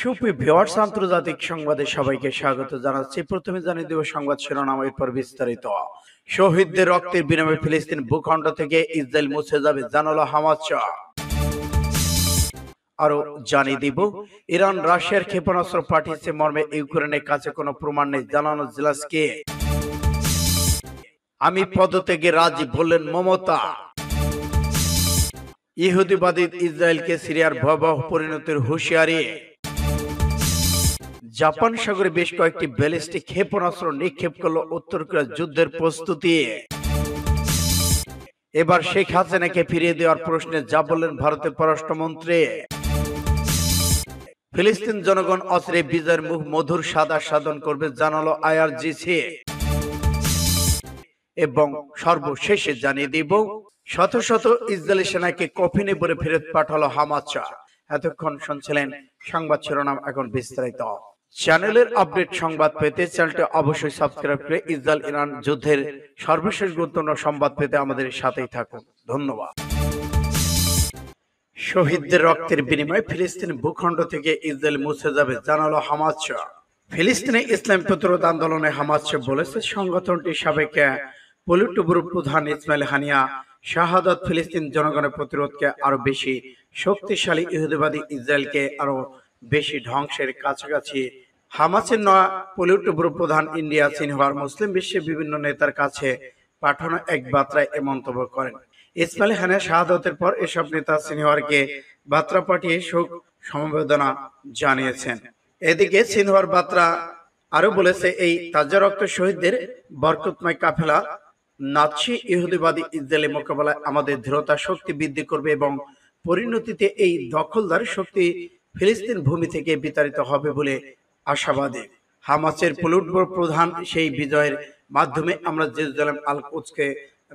সুপ্রিয় ভিউয়ার্স, আন্তর্জাতিক সংবাদে সবাইকে স্বাগত জানাচ্ছি। প্রথমে জানিয়ে দেব সংবাদ শিরোনাম, এরপর বিস্তারিত। শহীদদের রক্তের বিনিময়ে ফিলিস্তিন ভূখণ্ড থেকে ইসরায়েল মুছে যাবে, জানালো হামাস। আরো জানিয়ে দিব, ইরান রাশিয়ার ক্ষেপণাস্ত্র পাঠিয়েছে মর্মে ইউক্রেনের কাছে কোনো প্রমাণ নেই, জানানো জেলেনস্কি। আমি পদত্যাগে রাজি বললেন মমতা। ইহুদিবাদী ইসরায়েলকে সিরিয়ার ভয়াবহ পরিণতির হুঁশিয়ারি। জাপান সাগরে বেশ কয়েকটি ব্যালিস্টিক ক্ষেপণাস্ত্র নিক্ষেপ করলো উত্তর কোরিয়ার যুদ্ধের প্রস্তুতি। এবার শেখ হাসিনাকে ফিরিয়ে দেওয়ার প্রশ্নে যা বললেন ভারতের পররাষ্ট্রমন্ত্রী। ফিলিস্তিন জনগণ অচিরে বিজয়ের মুখ মধুর সাদা সাধন করবে, জানালো আইআরজিসি। এবং সর্বশেষে জানিয়ে দিব, শত শত ইসরায়েলি সেনাকে কফিনে ভরে ফেরত পাঠালো হামাস। এতক্ষণ শুনছিলেন সংবাদ শিরোনাম, এখন বিস্তারিত। চ্যানেলের আপডেট সংবাদ পেতে চ্যানেলটি অবশ্যই সাবস্ক্রাইব করে ইসরায়েল ইরান যুদ্ধের সর্বশেষ গুরুত্বপূর্ণ সংবাদ পেতে আমাদের সাথেই থাকুন। ধন্যবাদ। শহীদদের রক্তের বিনিময়ে ফিলিস্তিন ভূখণ্ড থেকে ইসরায়েল মুছে যাবে, জানালো হামাস। ফিলিস্তিনে ইসলাম প্রতিরোধ আন্দোলনে হামাস বলেছে, সংগঠনটির সাবেক পলিট ব্যুরো প্রধান ইসমাইল হানিয়া শাহাদাত ফিলিস্তিন জনগণের প্রতিরোধকে আরো বেশি শক্তিশালী, ইহুদিবাদী ইসরায়েলকে আরো বেশি ধ্বংসের কাছাকাছি। হামাসের নয়া পলিট ব্যুরো প্রধান ইন্ডিয়া সিনহার মুসলিম বিশ্বের বিভিন্ন নেতার কাছে পাঠানো এক বার্তায় এ মন্তব্য করেন। ইসমাইল হানিয়া শাহাদাতের পর এসব নেতা সিনহারকে বার্তা পাঠিয়ে শোক সমবেদনা জানিয়েছেন। এদিকে সিনহার বার্তা আরো বলেছে, এই তাজা রক্ত শহীদদের বরকতময় কাফেলা নাৎসি ইহুদিবাদী ইসরায়েলি মোকাবেলায় আমাদের দৃঢ়তা শক্তি বৃদ্ধি করবে এবং পরিণতিতে এই দখলদার শক্তি ফিলিস্তিন ভূমি থেকে বিতাড়িত হবে বলে আশাবাদী। হামাসের পলিট ব্যুরো প্রধান সেই বিজয়ের মাধ্যমে আমরা জেরুজালেম আল কুদসকে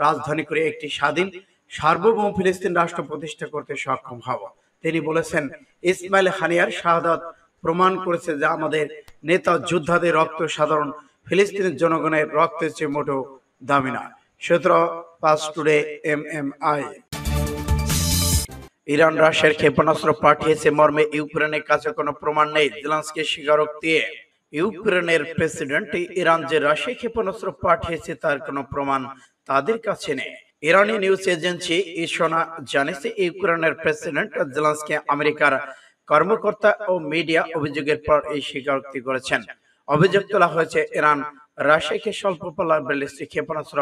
রাজধানী করে একটি স্বাধীন সার্বভৌম ফিলিস্তিন রাষ্ট্র প্রতিষ্ঠা করতে সক্ষম হব। তিনি বলেছেন, ইসমাইল হানিয়ার শাহাদাত প্রমাণ করেছে যে আমাদের নেতা যোদ্ধাদের রক্ত সাধারণ ফিলিস্তিনের জনগণের রক্তের চেয়ে মোটেও দামি না। 17 টুডে MMI। ইরান রাশিয়ার ক্ষেপণাস্ত্র পাঠিয়েছে মর্মে ইউক্রেনের কাছে কোনো প্রমাণ নেই, জেলেনস্কি স্বীকারোক্তি। ইউক্রেনের প্রেসিডেন্ট ইরান যে রাশিয়া ক্ষেপণাস্ত্র পাঠিয়েছে তার কোনো প্রমাণ তাদের কাছে নেই। ইরানি নিউজ এজেন্সি ইসনা জানিয়েছে, ইউক্রেনের প্রেসিডেন্ট জেলেনস্কি আমেরিকার কর্মকর্তা ও মিডিয়া অভিযোগের পর এই স্বীকারোক্তি করেছেন। অভিযোগ তোলা হয়েছে, ইরান রাশিয়াকে স্বল্প পাল্লার ব্যালিস্টিক ক্ষেপণাস্ত্র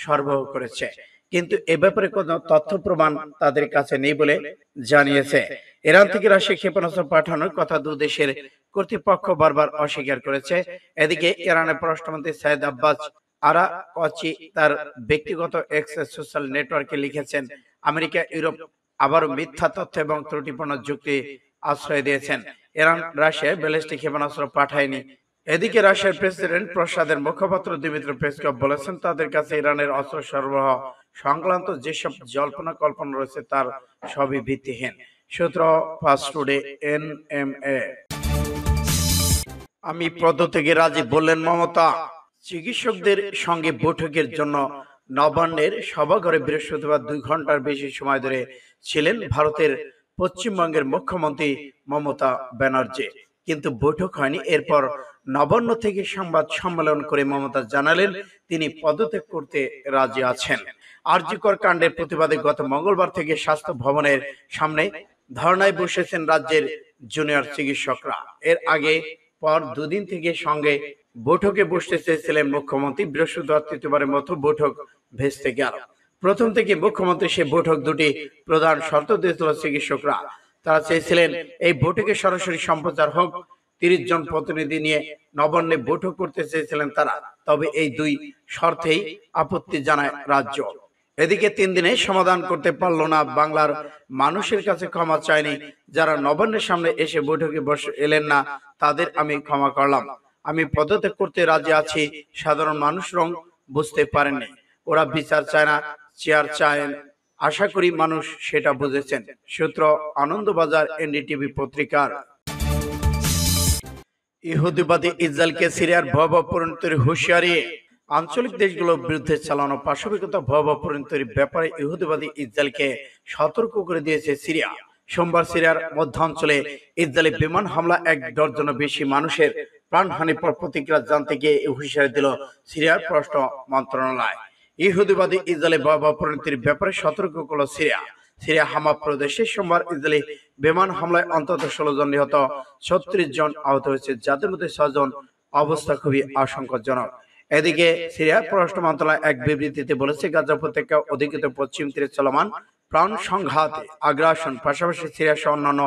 সরবরাহ করেছে, কিন্তু এ ব্যাপারে কোনো তথ্য প্রমাণ তাদের কাছে নেই বলে জানিয়েছে। ইরান থেকে রাশিয়া ক্ষেপণাস্ত্র পাঠানোর কথা দু দেশের কর্তৃপক্ষ বারবার অস্বীকার করেছে। এদিকে ইরানের পররাষ্ট্রমন্ত্রী সাইদ আব্বাস আরাকচি তার ব্যক্তিগত এক্স সোশ্যাল নেটওয়ার্কে লিখেছেন, আমেরিকা ইউরোপ আবারও মিথ্যা তথ্য এবং ত্রুটিপূর্ণ যুক্তি আশ্রয় দিয়েছেন। ইরান রাশিয়ায় ব্যালিস্টিক ক্ষেপণাস্ত্র পাঠায়নি। এদিকে রাশিয়ার প্রেসিডেন্ট প্রসাদের মুখপাত্র দিমিত্রি পেসকভ বলেছেন, তাদের কাছে ইরানের অস্ত্র সরবরাহ সংক্রান্ত যেসব জল্পনা কল্পনা রয়েছে তার সবই ভিত্তিহীন। সূত্র ফাস্ট টুডে NMA। আমি পদত্যাগে রাজি বললেন মমতা। চিকিৎসকদের সঙ্গে বৈঠকের জন্য নবান্নের সভাঘরে বৃহস্পতিবার 2 ঘন্টার বেশি সময় ধরে ছিলেন ভারতের পশ্চিমবঙ্গের মুখ্যমন্ত্রী মমতা ব্যানার্জি, কিন্তু বৈঠক হয়নি। এরপর নবান্ন থেকে সংবাদ সম্মেলন করে মমতা জানালেন তিনি পদত্যাগ করতে রাজি আছেন। আরজিকর কাণ্ডের প্রতিবাদে গত মঙ্গলবার থেকে স্বাস্থ্য ভবনের সামনে ধর্নায় বসেছেন রাজ্যের জুনিয়র চিকিৎসকরা। এর আগে পর দুদিন থেকে সঙ্গে বৈঠকে বসতে চেয়েছিলেন মুখ্যমন্ত্রী। বৃহস্পতিবার তৃতীয়বারের মতো বৈঠক ভেস্তে গেল। প্রথম থেকে মুখ্যমন্ত্রী সে বৈঠক দুটি প্রধান শর্ত দিয়েছিল চিকিৎসকরা। তারা চেয়েছিলেন এই বৈঠকে সরাসরি সম্প্রচার হোক, 30 জন প্রতিনিধি নিয়ে নবান্নে বৈঠক করতে চেয়েছিলেন তারা, তবে এই দুই শর্তেই আপত্তি জানায় রাজ্য। এদিকে 3 দিনে সমাধান করতে পারলো না, বাংলার মানুষের কাছে ক্ষমা চাইনি। যারা নবান্নের সামনে এসে বৈঠকে এলেন না তাদের আমি ক্ষমা করলাম। আমি পদত্যাগ করতে রাজি আছি। সাধারণ মানুষ রং বুঝতে পারেননি, ওরা বিচার চায় না, চেয়ার চায়। আশা করি মানুষ সেটা বুঝেছেন। সূত্র আনন্দবাজার NDTV পত্রিকার। ইহুদিবাদী ইসরায়েলকে সিরিয়ার ভয়াবহ পরিণতির হুঁশিয়ারি। আঞ্চলিক দেশগুলোর বিরুদ্ধে চালানো পাশবিকতা ভয়াবহ পরিণতির ব্যাপারে ইহুদিবাদী ইসরায়েলকে সতর্ক করে দিয়েছে সিরিয়া। সোমবার সিরিয়ার মধ্যাঞ্চলে ইসরায়েলি বিমান হামলা 1 ডজনেরও বেশি মানুষের প্রাণহানির পর প্রতিক্রিয়া জানতে গিয়ে এই হুঁশিয়ারি দিল সিরিয়ার পররাষ্ট্র মন্ত্রণালয়। ইহুদিবাদী ইসরায়েলি ভয়াবহ পরিণতির ব্যাপারে সতর্ক করল সিরিয়া হামা প্রদেশে সোমবার ইসরায়েলি বিমান হামলায় অন্তত 16 জন নিহত, 36 জন আহত হয়েছে, যাদের মধ্যে 6 জন অবস্থা খুবই আশঙ্কাজনক। এদিকে সিরিয়ার পররাষ্ট্র মন্ত্রণালয় এক বিবৃতিতে বলেছে, গাজা উপত্যকা অধিকৃত পশ্চিম তীরে চলমান প্রাণ সংঘাত, আগ্রাসন পাশাপাশি সিরিয়া সহ অন্যান্য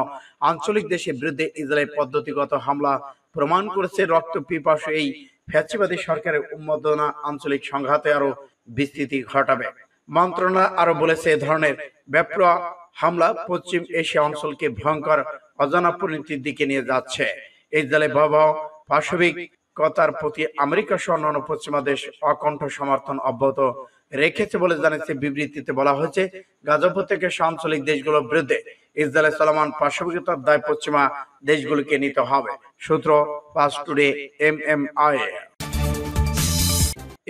আঞ্চলিক দেশের বিরুদ্ধে ইসরায়েলের পদ্ধতিগত হামলা প্রমাণ করেছে রক্ত পিপাসু এই ফ্যাসিবাদী সরকারের উন্মাদনা আঞ্চলিক সংঘাতে আরো বিস্তৃতি ঘটাবে। মন্ত্রণালয় আরো বলেছে, এ ধরনের ব্যাপক হামলা পশ্চিম এশিয়া অঞ্চলকে ভয়ঙ্কর অজানা পরিণতির দিকে নিয়ে যাচ্ছে। ইসরায়েলের ভয়াবহ পাশবিকতার প্রতি আমেরিকা সহ অন্যান্য পশ্চিমা দেশ অকণ্ঠ সমর্থন অব্যাহত রেখেছে বলে জানিয়েছে বিবৃতিতে বলা হয়েছে। গাজা উপত্যকা সহ আঞ্চলিক দেশগুলোর বিরুদ্ধে ইসরায়েলের চলমান পাশবিকতার দায় পশ্চিমা দেশগুলোকে নিতে হবে। সূত্র পাস টুডে MMI।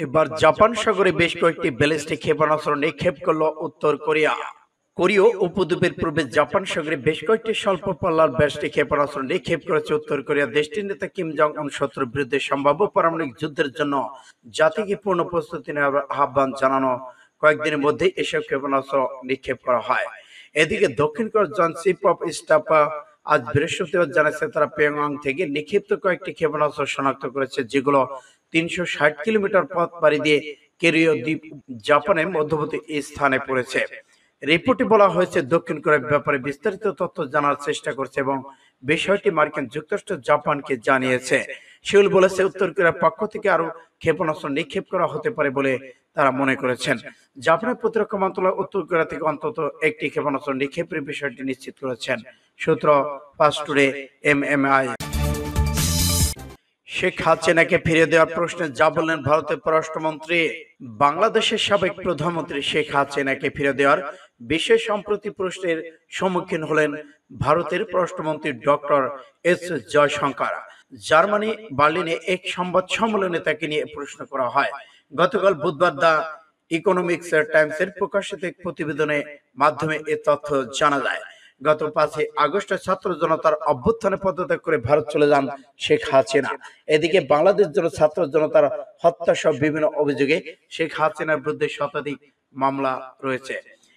এবার জাপান সাগরে বেশ কয়েকটি ব্যালিস্টিক ক্ষেপণাস্ত্র নিক্ষেপ করল উত্তর কোরিয়া। কোরীয় উপদ্বীপের পূর্বে জাপান সাগরে বেশ কয়েকটি স্বল্প পাল্লার ব্যালিস্টিক ক্ষেপণাস্ত্র নিক্ষেপ করেছে উত্তর কোরিয়া। দেশটির নেতা কিম জং উন শত্রুর বিরুদ্ধে সম্ভাব্য পারমাণবিক যুদ্ধের জন্য জাতিকে পূর্ণ প্রস্তুতি নেওয়ার আহ্বান জানানো কয়েকদিনের মধ্যেই এসব ক্ষেপণাস্ত্র নিক্ষেপ করা হয়। এদিকে দক্ষিণ কোরিয়ার জয়েন্ট চিফ অফ স্টাফ আজ বৃহস্পতিবার জানাচ্ছে, তারা পিয়ংইয়ং থেকে নিক্ষিপ্ত কয়েকটি ক্ষেপণাস্ত্র শনাক্ত করেছে, যেগুলো 360 কিলোমিটার পথ পাড়ি দিয়ে কোরীয় দ্বীপ জাপানের মধ্যবর্তী স্থানে পড়েছে। রিপোর্টে বলা হয়েছে, দক্ষিণ কোরিয়ার ব্যাপারে বিস্তারিত তথ্য জানার চেষ্টা করছে এবং বিষয়টি মার্কিন যুক্তরাষ্ট্র জাপানকে জানিয়েছে। সেউল বলেছে, উত্তর কোরিয়ার পক্ষ থেকে আরো ক্ষেপণাস্ত্র নিক্ষেপ করা হতে পারে বলে তারা মনে করেছেন। জাপানের প্রতিরক্ষা মন্ত্রণালয় উত্তর কোরিয়া থেকে অন্তত একটি ক্ষেপণাস্ত্র নিক্ষেপের বিষয়টি নিশ্চিত করেছেন। সূত্র পাস টুডে MMI। শেখ হাসিনাকে ফিরিয়ে দেওয়ার প্রশ্নে যা বললেন ভারতের পররাষ্ট্রমন্ত্রী। বাংলাদেশের সাবেক প্রধানমন্ত্রী শেখ হাসিনাকে ফিরিয়ে দেওয়ার বিশেষ সম্প্রতি প্রশ্নের সম্মুখীন হলেন ভারতের পররাষ্ট্রমন্ত্রী ডক্টর এস জয়শঙ্কর। জার্মানি বার্লিনে এক সংবাদ সম্মেলনে তাকে নিয়ে প্রশ্ন করা হয়। গতকাল বুধবার দ্য ইকোনমিক্স টাইমসের প্রকাশিত এক প্রতিবেদনের মাধ্যমে এ তথ্য জানা যায়। গত 5 আগস্টে ছাত্র জনতার অভ্যুত্থানে পদত্যাগ করে ভারত চলে যান শেখ হাসিনা। এদিকে বাংলাদেশ জন্য ছাত্র জনতার হত্যা সহ বিভিন্ন অভিযোগে শেখ হাসিনার বিরুদ্ধে শতাধিক মামলা রয়েছে।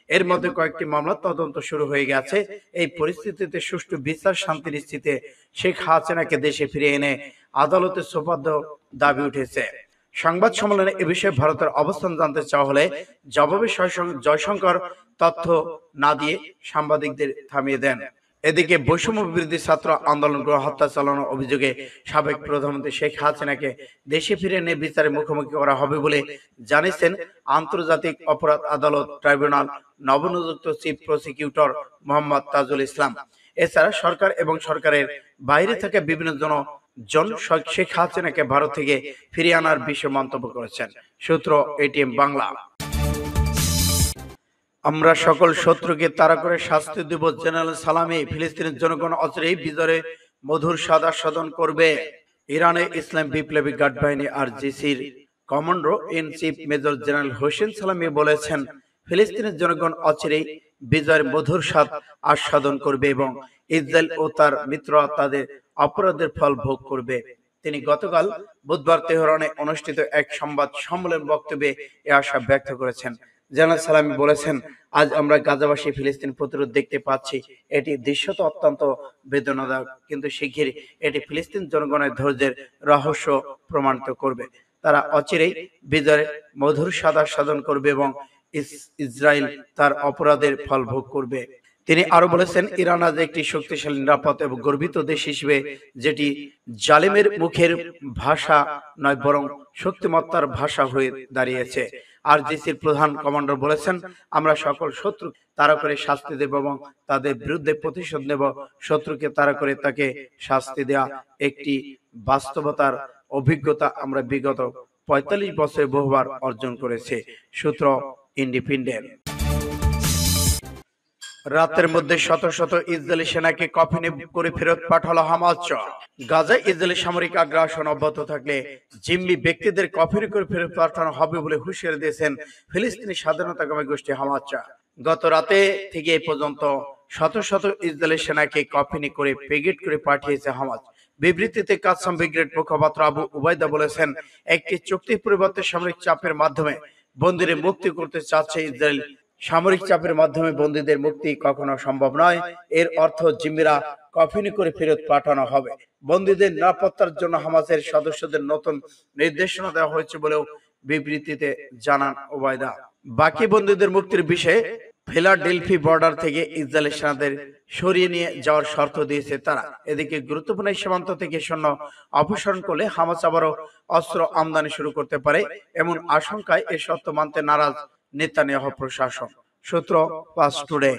এর মধ্যে কয়েকটি মামলা তদন্ত শুরু হয়ে গেছে। এই পরিস্থিতিতে সুষ্ঠু বিচার শান্তি নিশ্চিতে শেখ হাসিনাকে দেশে ফিরিয়ে এনে আদালতে সোপর্দ দাবি উঠেছে। সংবাদ সম্মেলনে এ বিষয়ে ভারতের অবস্থান জানতে চাওয়া হলে জবাবে জয়শঙ্কর তথ্য না দিয়ে সাংবাদিকদের থামিয়ে দেন। এদিকে বৈষম্য বিরোধী ছাত্র আন্দোলন হত্যা চালানোর অভিযোগে সাবেক প্রধানমন্ত্রী শেখ হাসিনাকে দেশে ফিরে এনে বিচারের মুখোমুখি করা হবে বলে জানিয়েছেন আন্তর্জাতিক অপরাধ আদালত ট্রাইব্যুনাল নবনিযুক্ত চিফ প্রসিকিউটর মোহাম্মদ তাজুল ইসলাম। এছাড়া সরকার এবং সরকারের বাইরে থাকা বিভিন্ন জন শেখ হাসিনাকে ভারত থেকে ফিরিয়ে আনার বিষয়ে মন্তব্য করেছেন। সূত্র ATM বাংলা। আমরা সকল শত্রুকে তাড়া করে শাস্তি দেব, জেনারেল সালামি। ফিলিস্তিনের জনগণ অচিরেই বিজয়ের মধুর স্বাদ আস্বাদন করবে। ইরানে ইসলাম বিপ্লবী গার্ড বাহিনী RGCর commander in chief major general Hossein Salami বলেছেন, ফিলিস্তিনের জনগণ অচিরেই বিজয়ের মধুর স্বাদ আস্বাদন করবে এবং ইসরায়েল ও তার মিত্ররা তাদের অপরাধের ফল ভোগ করবে। তিনি গতকাল বুধবার তেহরানে অনুষ্ঠিত এক সংবাদ সম্মেলন বক্তব্যে এ আশা ব্যক্ত করেছেন। জেনারেল সালামি বলেছেন, আজ আমরা গাজাবাসী ফিলিস্তিন প্রতিরোধ দেখতে পাচ্ছি। এটি দৃশ্যত অত্যন্ত বেদনাদায়ক, কিন্তু শিগগিরই এটি ফিলিস্তিন জনগণের ধৈর্যের রহস্য প্রমাণিত করবে। তারা অচিরেই বিজয়ের মধুর স্বাদ আস্বাদন করবে এবং ইসরায়েল তার অপরাধের ফল ভোগ করবে। তিনি আরো বলেছেন, ইরান আজ একটি শক্তিশালী, নিরাপদ এবং গর্বিত দেশ হিসেবে, যেটি জালিমের মুখের ভাষা নয় বরং শক্তিমত্তার ভাষা হয়ে দাঁড়িয়েছে। RGCর প্রধান কমান্ডার বলেছেন, আমরা সকল শত্রু তাড়া করে শাস্তি দেব এবং তাদের বিরুদ্ধে প্রতিশোধ নেব। শত্রুকে তাড়া করে তাকে শাস্তি দেওয়া একটি বাস্তবতার অভিজ্ঞতা আমরা বিগত 45 বছরে বহুবার অর্জন করেছে। সূত্র ইন্ডিপেন্ডেন্ট। রাতের মধ্যে শত শত ইসরায়েলি সেনাকে কফিনে করে ফেরত পাঠালো হামাস। গাজায় ইসরায়েলি সামরিক আগ্রাসন অব্যাহত থাকলে জিম্মি ব্যক্তিদের কফিনে করে ফেরত পাঠানো হবে বলে হুঁশিয়ারি দিয়েছেন ফিলিস্তিনি স্বাধীনতাকামী গোষ্ঠী হামাস। গত রাতে থেকে এই পর্যন্ত শত শত ইসরায়েলি সেনাকে কফিনে করে পেগেট করে পাঠিয়েছে হামাস। বিবৃতিতে কাসসাম ব্রিগেড মুখপাত্র আবু উবাইদা বলেছেন, একটি চুক্তির পরিবর্তে সামরিক চাপের মাধ্যমে বন্দীদের মুক্তি করতে চাচ্ছে ইসরায়েল। সামরিক চাপের মাধ্যমে বন্দীদের মুক্তি কখনো সম্ভব নয়। এর অর্থ জিম্মিরা কফিনে করে ফেরত পাঠানো হবে। বন্দীদের নিরাপত্তার জন্য হামাসের সদস্যদের নতুন নির্দেশনা দেওয়া হয়েছে বলেও বিবৃতিতে জানান ওবায়দা। বাকি বন্দীদের মুক্তির বিষয়ে ফিলাডেলফি বর্ডার থেকে ইসরায়েলি সেনাদের সরিয়ে নিয়ে যাওয়ার শর্ত দিয়েছে তারা। এদিকে গুরুত্বপূর্ণ সীমান্ত থেকে সৈন্য অপসারণ করলে হামাস আবারও অস্ত্র আমদানি শুরু করতে পারে, এমন আশঙ্কায় এ শর্ত মানতে নারাজ নেতানিয়াহু প্রশাসন। সূত্র পাস টুডে।